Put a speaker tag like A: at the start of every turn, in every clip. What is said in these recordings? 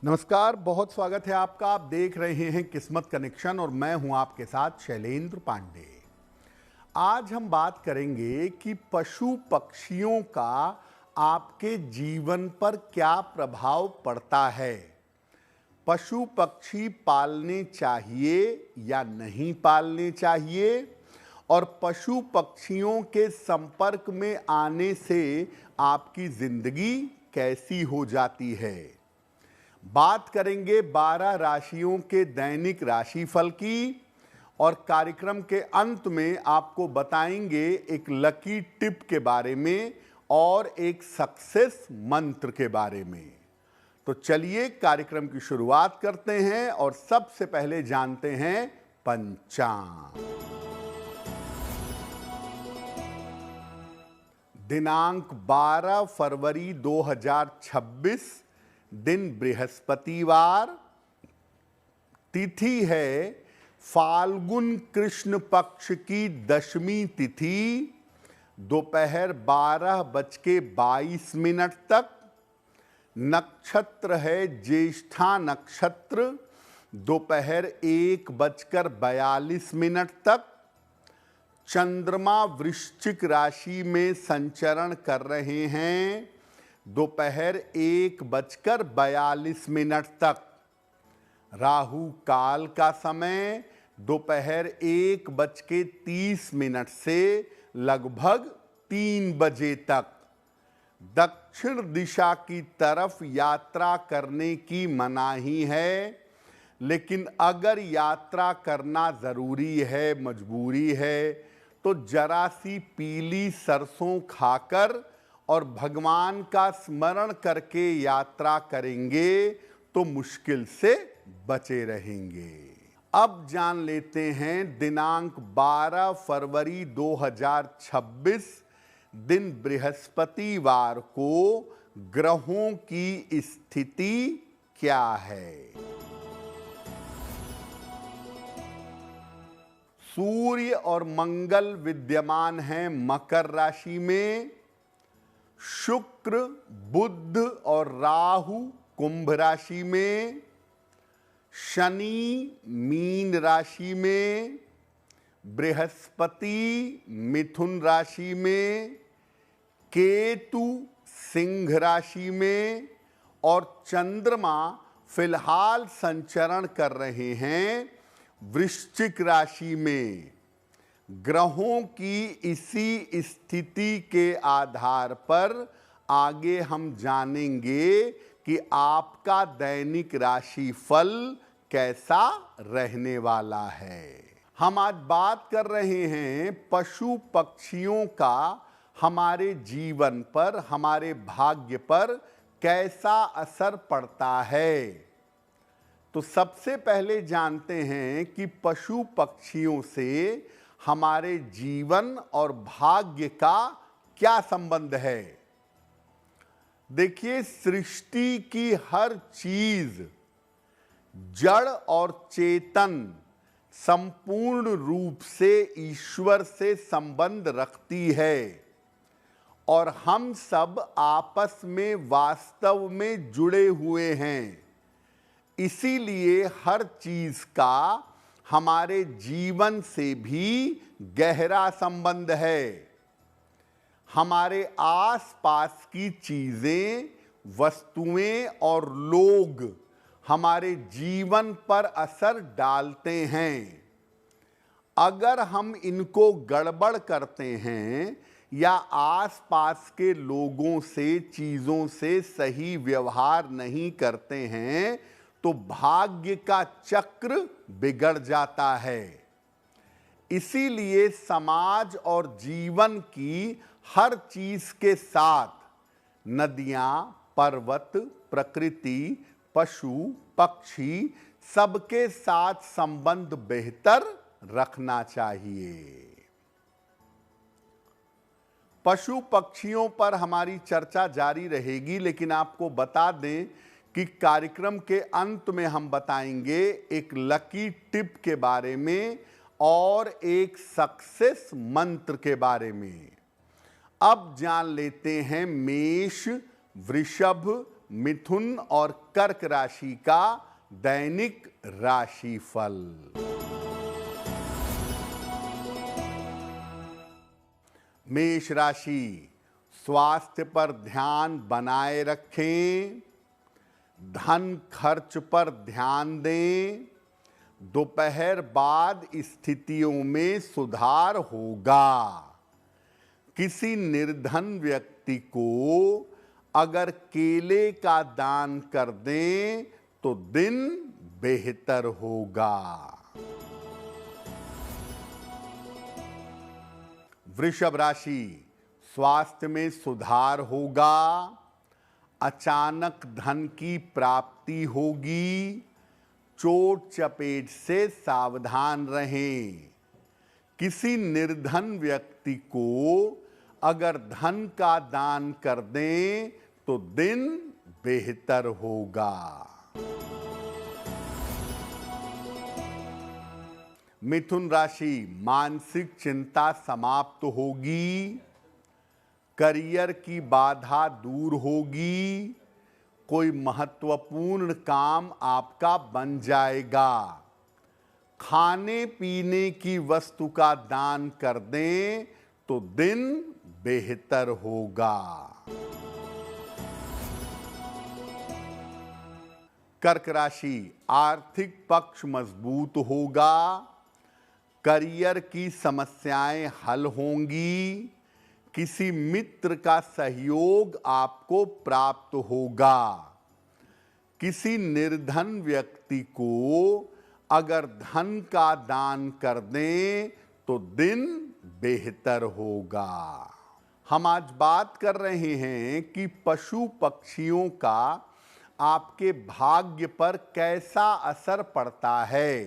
A: नमस्कार, बहुत स्वागत है आपका। आप देख रहे हैं किस्मत कनेक्शन और मैं हूं आपके साथ शैलेंद्र पांडे। आज हम बात करेंगे कि पशु पक्षियों का आपके जीवन पर क्या प्रभाव पड़ता है। पशु पक्षी पालने चाहिए या नहीं पालने चाहिए, और पशु पक्षियों के संपर्क में आने से आपकी जिंदगी कैसी हो जाती है। बात करेंगे 12 राशियों के दैनिक राशिफल की, और कार्यक्रम के अंत में आपको बताएंगे एक लकी टिप के बारे में और एक सक्सेस मंत्र के बारे में। तो चलिए कार्यक्रम की शुरुआत करते हैं और सबसे पहले जानते हैं पंचांग। दिनांक 12 फरवरी 2026, दिन बृहस्पतिवार, तिथि है फाल्गुन कृष्ण पक्ष की दशमी तिथि, दोपहर 12:22 तक। नक्षत्र है ज्येष्ठा नक्षत्र, दोपहर 1:42 तक। चंद्रमा वृश्चिक राशि में संचरण कर रहे हैं, दोपहर 1:42 तक। राहु काल का समय दोपहर 1:30 से लगभग 3 बजे तक। दक्षिण दिशा की तरफ यात्रा करने की मनाही है, लेकिन अगर यात्रा करना जरूरी है, मजबूरी है, तो जरा सी पीली सरसों खाकर और भगवान का स्मरण करके यात्रा करेंगे तो मुश्किल से बचे रहेंगे। अब जान लेते हैं दिनांक 12 फरवरी 2026, दिन बृहस्पतिवार को ग्रहों की स्थिति क्या है। सूर्य और मंगल विद्यमान हैं मकर राशि में, शुक्र बुध और राहु कुंभ राशि में, शनि मीन राशि में, बृहस्पति मिथुन राशि में, केतु सिंह राशि में, और चंद्रमा फिलहाल संचरण कर रहे हैं वृश्चिक राशि में। ग्रहों की इसी स्थिति के आधार पर आगे हम जानेंगे कि आपका दैनिक राशिफल कैसा रहने वाला है। हम आज बात कर रहे हैं पशु पक्षियों का हमारे जीवन पर, हमारे भाग्य पर कैसा असर पड़ता है। तो सबसे पहले जानते हैं कि पशु पक्षियों से हमारे जीवन और भाग्य का क्या संबंध है। देखिए, सृष्टि की हर चीज जड़ और चेतन संपूर्ण रूप से ईश्वर से संबंध रखती है, और हम सब आपस में वास्तव में जुड़े हुए हैं। इसीलिए हर चीज का हमारे जीवन से भी गहरा संबंध है। हमारे आसपास की चीजें, वस्तुएं और लोग हमारे जीवन पर असर डालते हैं। अगर हम इनको गड़बड़ करते हैं या आसपास के लोगों से, चीजों से सही व्यवहार नहीं करते हैं, तो भाग्य का चक्र बिगड़ जाता है। इसीलिए समाज और जीवन की हर चीज के साथ नदियां, पर्वत, प्रकृति, पशु, पक्षी, सबके साथ संबंध बेहतर रखना चाहिए। पशु पक्षियों पर हमारी चर्चा जारी रहेगी, लेकिन आपको बता दें कि कार्यक्रम के अंत में हम बताएंगे एक लकी टिप के बारे में और एक सक्सेस मंत्र के बारे में। अब जान लेते हैं मेष, वृषभ, मिथुन और कर्क राशि का दैनिक राशिफल। मेष राशि, स्वास्थ्य पर ध्यान बनाए रखें, धन खर्च पर ध्यान दें, दोपहर बाद स्थितियों में सुधार होगा। किसी निर्धन व्यक्ति को अगर केले का दान कर दें तो दिन बेहतर होगा। वृषभ राशि, स्वास्थ्य में सुधार होगा, अचानक धन की प्राप्ति होगी, चोट चपेट से सावधान रहें। किसी निर्धन व्यक्ति को अगर धन का दान कर दें तो दिन बेहतर होगा। मिथुन राशि, मानसिक चिंता समाप्त होगी, करियर की बाधा दूर होगी, कोई महत्वपूर्ण काम आपका बन जाएगा। खाने पीने की वस्तु का दान कर दें तो दिन बेहतर होगा। कर्क राशि, आर्थिक पक्ष मजबूत होगा, करियर की समस्याएं हल होंगी, किसी मित्र का सहयोग आपको प्राप्त होगा। किसी निर्धन व्यक्ति को अगर धन का दान कर दें तो दिन बेहतर होगा। हम आज बात कर रहे हैं कि पशु पक्षियों का आपके भाग्य पर कैसा असर पड़ता है।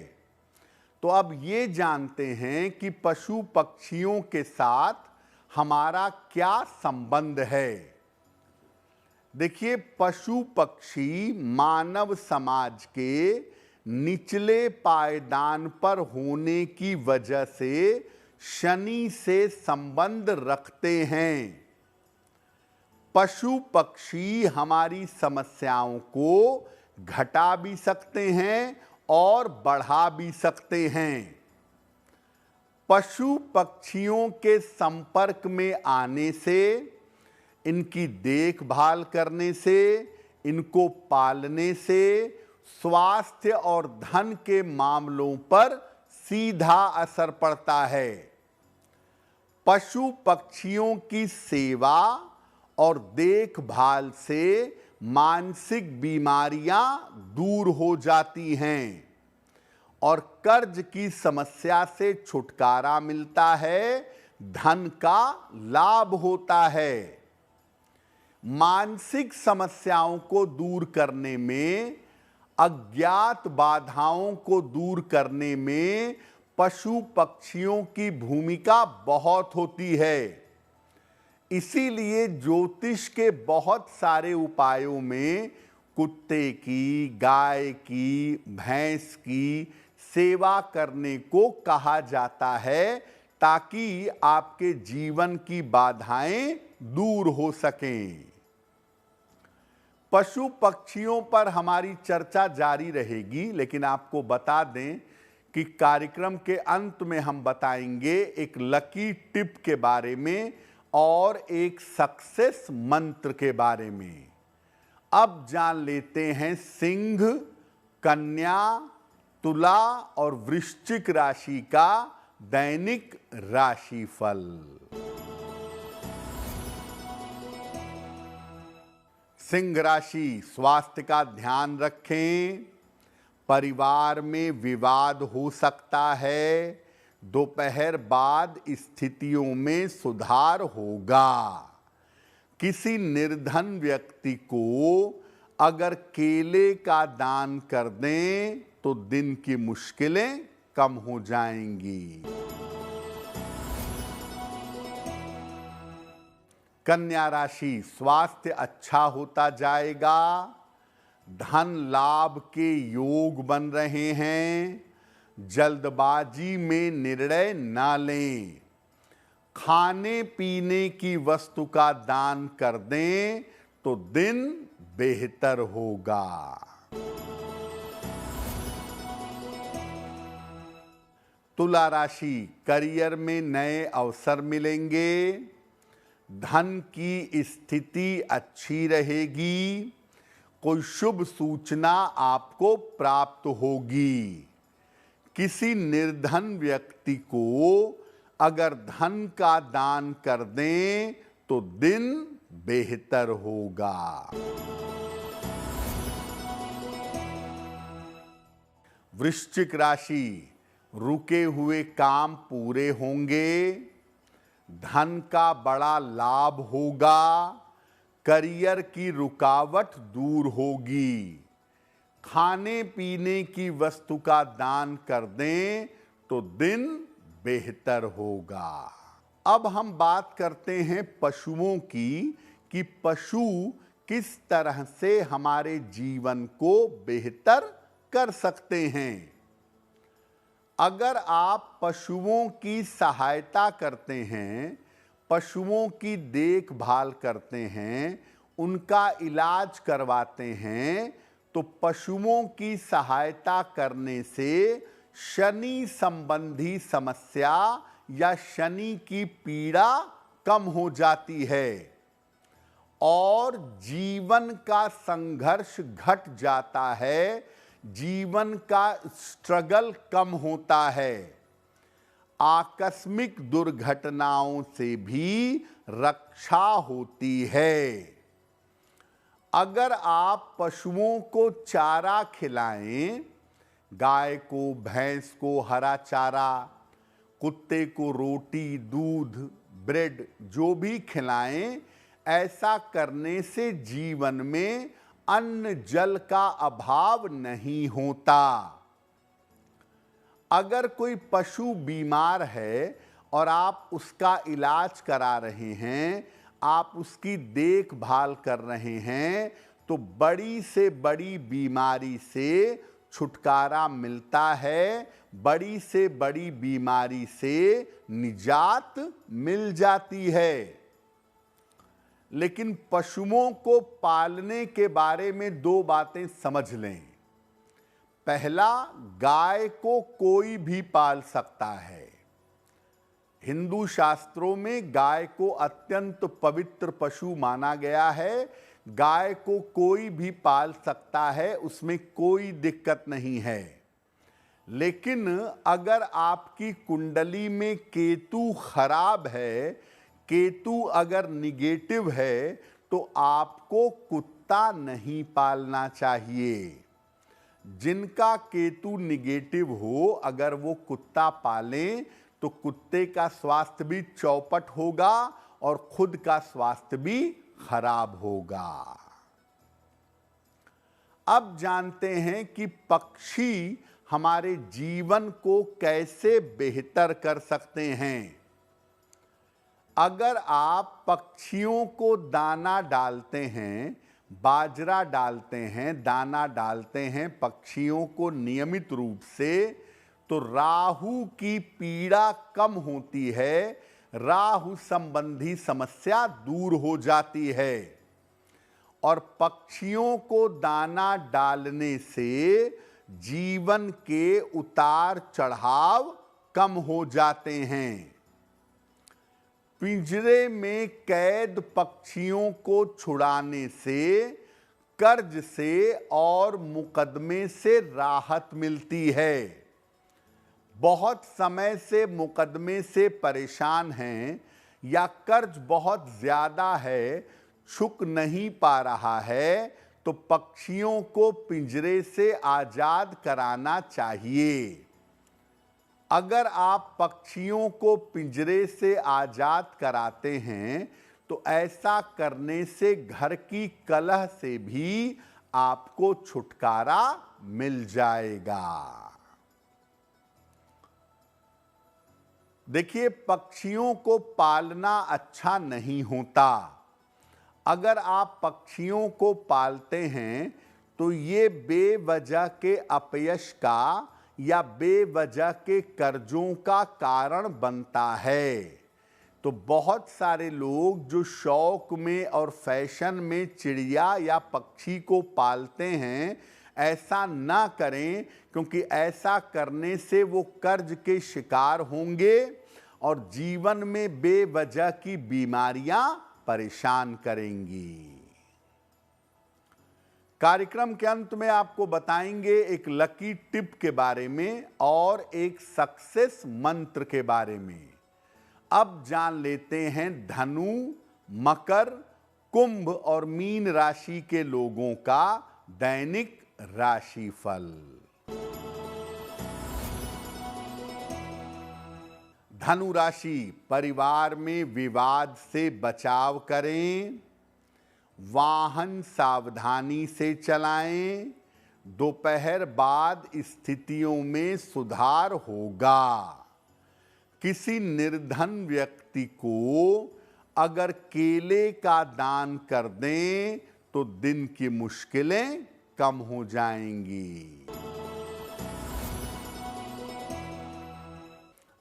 A: तो अब ये जानते हैं कि पशु पक्षियों के साथ हमारा क्या संबंध है। देखिए, पशु पक्षी मानव समाज के निचले पायदान पर होने की वजह से शनि से संबंध रखते हैं। पशु पक्षी हमारी समस्याओं को घटा भी सकते हैं और बढ़ा भी सकते हैं। पशु पक्षियों के संपर्क में आने से, इनकी देखभाल करने से, इनको पालने से स्वास्थ्य और धन के मामलों पर सीधा असर पड़ता है। पशु पक्षियों की सेवा और देखभाल से मानसिक बीमारियां दूर हो जाती हैं और कर्ज की समस्या से छुटकारा मिलता है, धन का लाभ होता है। मानसिक समस्याओं को दूर करने में, अज्ञात बाधाओं को दूर करने में पशु पक्षियों की भूमिका बहुत होती है। इसीलिए ज्योतिष के बहुत सारे उपायों में कुत्ते की, गाय की, भैंस की सेवा करने को कहा जाता है ताकि आपके जीवन की बाधाएं दूर हो सकें। पशु पक्षियों पर हमारी चर्चा जारी रहेगी, लेकिन आपको बता दें कि कार्यक्रम के अंत में हम बताएंगे एक लकी टिप के बारे में और एक सक्सेस मंत्र के बारे में। अब जान लेते हैं सिंह, कन्या, तुला और वृश्चिक राशि का दैनिक राशिफल। सिंह राशि, स्वास्थ्य का ध्यान रखें, परिवार में विवाद हो सकता है, दोपहर बाद स्थितियों में सुधार होगा। किसी निर्धन व्यक्ति को अगर केले का दान कर दें तो दिन की मुश्किलें कम हो जाएंगी। कन्या राशि, स्वास्थ्य अच्छा होता जाएगा, धन लाभ के योग बन रहे हैं, जल्दबाजी में निर्णय ना लें, खाने पीने की वस्तु का दान कर दें तो दिन बेहतर होगा। तुला राशि, करियर में नए अवसर मिलेंगे, धन की स्थिति अच्छी रहेगी, कोई शुभ सूचना आपको प्राप्त होगी। किसी निर्धन व्यक्ति को अगर धन का दान कर दें तो दिन बेहतर होगा। वृश्चिक राशि, रुके हुए काम पूरे होंगे, धन का बड़ा लाभ होगा, करियर की रुकावट दूर होगी। खाने पीने की वस्तु का दान कर दें तो दिन बेहतर होगा। अब हम बात करते हैं पशुओं की कि पशु किस तरह से हमारे जीवन को बेहतर कर सकते हैं। अगर आप पशुओं की सहायता करते हैं, पशुओं की देखभाल करते हैं, उनका इलाज करवाते हैं, तो पशुओं की सहायता करने से शनि संबंधी समस्या या शनि की पीड़ा कम हो जाती है और जीवन का संघर्ष घट जाता है, जीवन का स्ट्रगल कम होता है। आकस्मिक दुर्घटनाओं से भी रक्षा होती है। अगर आप पशुओं को चारा खिलाएं, गाय को, भैंस को हरा चारा, कुत्ते को रोटी, दूध, ब्रेड जो भी खिलाएं, ऐसा करने से जीवन में अन्न जल का अभाव नहीं होता। अगर कोई पशु बीमार है और आप उसका इलाज करा रहे हैं, आप उसकी देखभाल कर रहे हैं, तो बड़ी से बड़ी बीमारी से छुटकारा मिलता है, बड़ी से बड़ी बीमारी से निजात मिल जाती है। लेकिन पशुओं को पालने के बारे में दो बातें समझ लें। पहला, गाय को कोई भी पाल सकता है। हिंदू शास्त्रों में गाय को अत्यंत पवित्र पशु माना गया है। गाय को कोई भी पाल सकता है, उसमें कोई दिक्कत नहीं है। लेकिन अगर आपकी कुंडली में केतु खराब है, केतु अगर निगेटिव है, तो आपको कुत्ता नहीं पालना चाहिए। जिनका केतु निगेटिव हो, अगर वो कुत्ता पालें तो कुत्ते का स्वास्थ्य भी चौपट होगा और खुद का स्वास्थ्य भी खराब होगा। अब जानते हैं कि पक्षी हमारे जीवन को कैसे बेहतर कर सकते हैं। अगर आप पक्षियों को दाना डालते हैं, बाजरा डालते हैं, दाना डालते हैं पक्षियों को नियमित रूप से, तो राहु की पीड़ा कम होती है, राहु संबंधी समस्या दूर हो जाती है। और पक्षियों को दाना डालने से जीवन के उतार चढ़ाव कम हो जाते हैं। पिंजरे में कैद पक्षियों को छुड़ाने से कर्ज से और मुकदमे से राहत मिलती है। बहुत समय से मुकदमे से परेशान हैं या कर्ज बहुत ज़्यादा है, छुक नहीं पा रहा है, तो पक्षियों को पिंजरे से आज़ाद कराना चाहिए। अगर आप पक्षियों को पिंजरे से आज़ाद कराते हैं तो ऐसा करने से घर की कलह से भी आपको छुटकारा मिल जाएगा। देखिए, पक्षियों को पालना अच्छा नहीं होता। अगर आप पक्षियों को पालते हैं तो ये बेवजह के अपयश का या बेवजह के कर्जों का कारण बनता है। तो बहुत सारे लोग जो शौक में और फैशन में चिड़िया या पक्षी को पालते हैं, ऐसा ना करें, क्योंकि ऐसा करने से वो कर्ज के शिकार होंगे और जीवन में बेवजह की बीमारियां परेशान करेंगी। कार्यक्रम के अंत में आपको बताएंगे एक लकी टिप के बारे में और एक सक्सेस मंत्र के बारे में। अब जान लेते हैं धनु, मकर, कुंभ और मीन राशि के लोगों का दैनिक राशिफल। धनु राशि, परिवार में विवाद से बचाव करें, वाहन सावधानी से चलाएं, दोपहर बाद स्थितियों में सुधार होगा। किसी निर्धन व्यक्ति को अगर केले का दान कर दें तो दिन की मुश्किलें कम हो जाएंगी।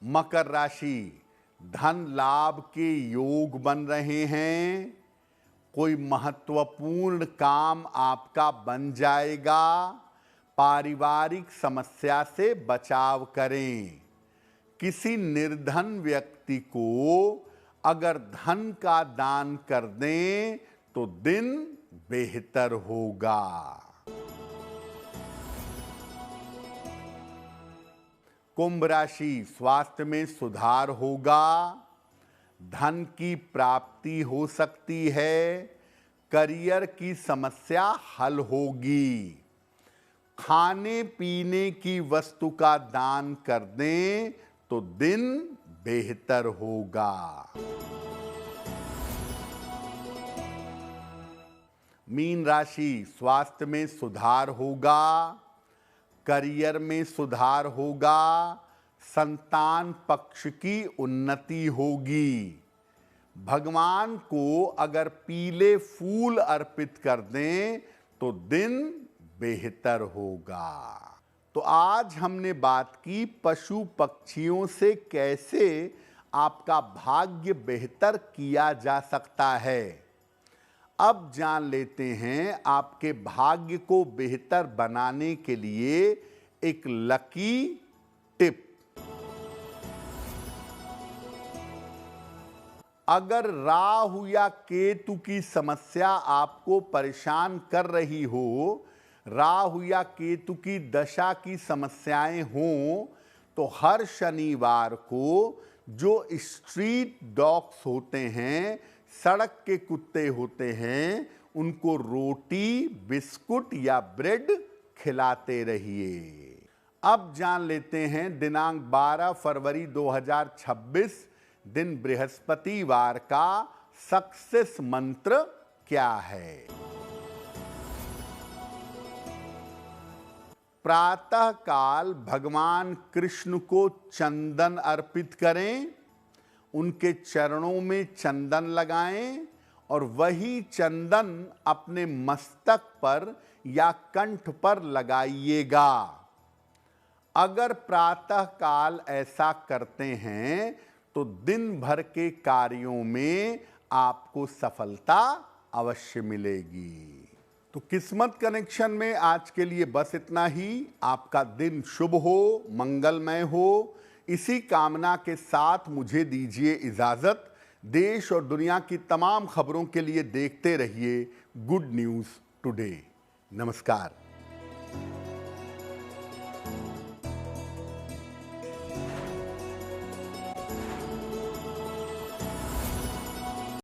A: मकर राशि, धन लाभ के योग बन रहे हैं, कोई महत्वपूर्ण काम आपका बन जाएगा। पारिवारिक समस्या से बचाव करें। किसी निर्धन व्यक्ति को अगर धन का दान कर दें तो दिन बेहतर होगा। कुंभ राशि, स्वास्थ्य में सुधार होगा, धन की प्राप्ति हो सकती है, करियर की समस्या हल होगी। खाने पीने की वस्तु का दान कर दें तो दिन बेहतर होगा। मीन राशि, स्वास्थ्य में सुधार होगा, करियर में सुधार होगा, संतान पक्ष की उन्नति होगी। भगवान को अगर पीले फूल अर्पित कर दें तो दिन बेहतर होगा। तो आज हमने बात की पशु पक्षियों से कैसे आपका भाग्य बेहतर किया जा सकता है। अब जान लेते हैं आपके भाग्य को बेहतर बनाने के लिए एक लकी टिप। अगर राहु या केतु की समस्या आपको परेशान कर रही हो, राहु या केतु की दशा की समस्याएं हों, तो हर शनिवार को जो स्ट्रीट डॉग्स होते हैं, सड़क के कुत्ते होते हैं, उनको रोटी, बिस्कुट या ब्रेड खिलाते रहिए। अब जान लेते हैं दिनांक 12 फरवरी 2026 दिन बृहस्पतिवार का सक्सेस मंत्र क्या है। प्रातः काल भगवान कृष्ण को चंदन अर्पित करें, उनके चरणों में चंदन लगाएं और वही चंदन अपने मस्तक पर या कंठ पर लगाइएगा। अगर प्रातः काल ऐसा करते हैं तो दिन भर के कार्यों में आपको सफलता अवश्य मिलेगी। तो किस्मत कनेक्शन में आज के लिए बस इतना ही। आपका दिन शुभ हो, मंगलमय हो, इसी कामना के साथ मुझे दीजिए इजाजत। देश और दुनिया की तमाम खबरों के लिए देखते रहिए गुड न्यूज़ टुडे। नमस्कार।